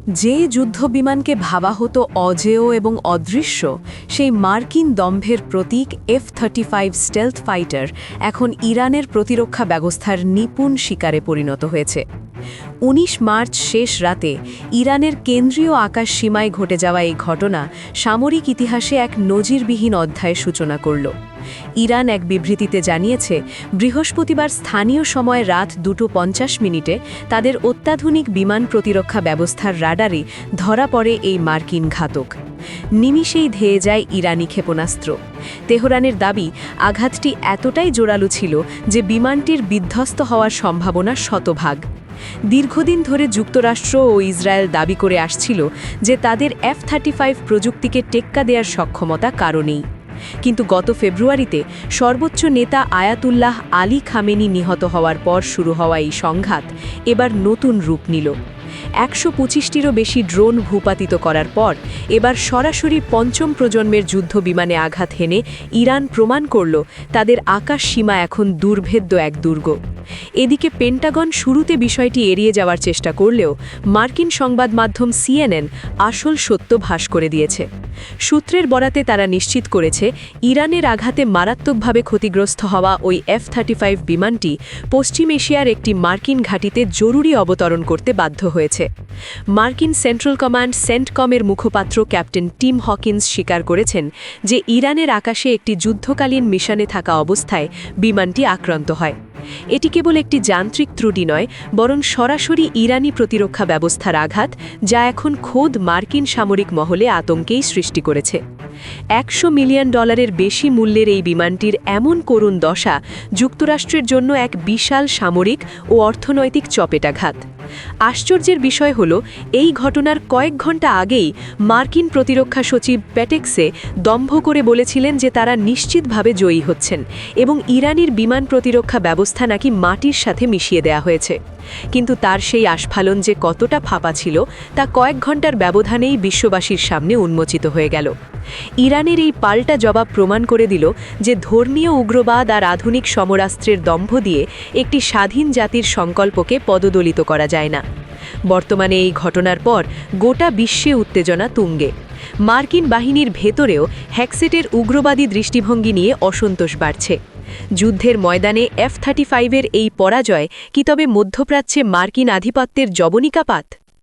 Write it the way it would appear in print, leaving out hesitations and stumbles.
যে যুদ্ধবিমানকে ভাবা হতো অজেয় এবং অদৃশ্য, সেই মার্কিন দম্ভের প্রতীক F-35 স্টেলথ ফাইটার এখন ইরানের প্রতিরক্ষা ব্যবস্থার নিপুণ শিকারে পরিণত হয়েছে। ১৯ মার্চ শেষ রাতে ইরানের কেন্দ্রীয় আকাশ সীমায় ঘটে যাওয়া এই ঘটনা সামরিক ইতিহাসে এক নজিরবিহীন অধ্যায়ের সূচনা করল। ইরান এক বিবৃতিতে জানিয়েছে, বৃহস্পতিবার স্থানীয় সময় রাত 2:50 তাদের অত্যাধুনিক বিমান প্রতিরক্ষা ব্যবস্থার রাডারে ধরা পড়ে এই মার্কিন ঘাতক। নিমিষেই ধেয়ে যায় ইরানি ক্ষেপণাস্ত্র। তেহরানের দাবি, আঘাতটি এতটাই জোরালো ছিল যে বিমানটির বিধ্বস্ত হওয়ার সম্ভাবনা শতভাগ। দীর্ঘদিন ধরে যুক্তরাষ্ট্র ও ইসরায়েল দাবি করে আসছিল যে তাদের F-35 প্রযুক্তিকে টেক্কা দেওয়ার সক্ষমতা কারণেই। কিন্তু গত ফেব্রুয়ারিতে সর্বোচ্চ নেতা আয়াতুল্লাহ আলী খামেনি নিহত হওয়ার পর শুরু হওয়া এই সংঘাত এবার নতুন রূপ নিল। ১২৫টিরও বেশি ড্রোন ভূপাতিত করার পর এবার সরাসরি পঞ্চম প্রজন্মের যুদ্ধ বিমানে আঘাত হেনে ইরান প্রমাণ করল তাদের আকাশ সীমা এখন দুর্ভেদ্য এক দুর্গ। এদিকে পেন্টাগন শুরুতে বিষয়টি এড়িয়ে যাওয়ার চেষ্টা করলেও মার্কিন সংবাদ মাধ্যম CNN আসল সত্য ফাঁস করে দিয়েছে। সূত্রের বরাতে তারা নিশ্চিত করেছে, ইরানের আঘাতে মারাত্মকভাবে ক্ষতিগ্রস্ত হওয়া ওই F-35 বিমানটি পশ্চিম এশিয়ার একটি মার্কিন ঘাঁটিতে জরুরি অবতরণ করতে বাধ্য হয়েছে। মার্কিন সেন্ট্রাল কমান্ড সেন্টকমের মুখপাত্র ক্যাপ্টেন টিম হকিন্স স্বীকার করেছেন যে ইরানের আকাশে একটি যুদ্ধকালীন মিশনে থাকা অবস্থায় বিমানটি আক্রান্ত হয়। এটি কেবল একটি যান্ত্রিক ত্রুটি নয়, বরং সরাসরি ইরানি প্রতিরক্ষা ব্যবস্থার আঘাত, যা এখন খোদ মার্কিন সামরিক মহলে আতঙ্কেই সৃষ্টি করেছে। $100 মিলিয়ন বেশি মূল্যের এই বিমানটির এমন করুণ দশা যুক্তরাষ্ট্রের জন্য এক বিশাল সামরিক ও অর্থনৈতিক চপেটাঘাত। আশ্চর্যের বিষয় হল, এই ঘটনার কয়েক ঘন্টা আগেই মার্কিন প্রতিরক্ষা সচিব প্যাটেক্সে দম্ভ করে বলেছিলেন যে তারা নিশ্চিতভাবে জয়ী হচ্ছেন এবং ইরানির বিমান প্রতিরক্ষা ব্যবস্থা নাকি মাটির সাথে মিশিয়ে দেয়া হয়েছে। কিন্তু তার সেই আস্ফালন যে কতটা ফাঁপা ছিল তা কয়েক ঘন্টার ব্যবধানেই বিশ্ববাসীর সামনে উন্মোচিত হয়ে গেল। ইরানের এই পাল্টা জবাব প্রমাণ করে দিল যে ধর্মীয় উগ্রবাদ আর আধুনিক সমরাস্ত্রের দম্ভ দিয়ে একটি স্বাধীন জাতির সংকল্পকে পদদলিত করা যায় না। বর্তমানে এই ঘটনার পর গোটা বিশ্বে উত্তেজনা তুঙ্গে। মার্কিন বাহিনীর ভেতরেও হ্যাকসেটের উগ্রবাদী দৃষ্টিভঙ্গি নিয়ে অসন্তোষ বাড়ছে। যুদ্ধের ময়দানে F-35-এর এই পরাজয় কি তবে মধ্যপ্রাচ্যে মার্কিন আধিপত্যের জবনিকাপাত?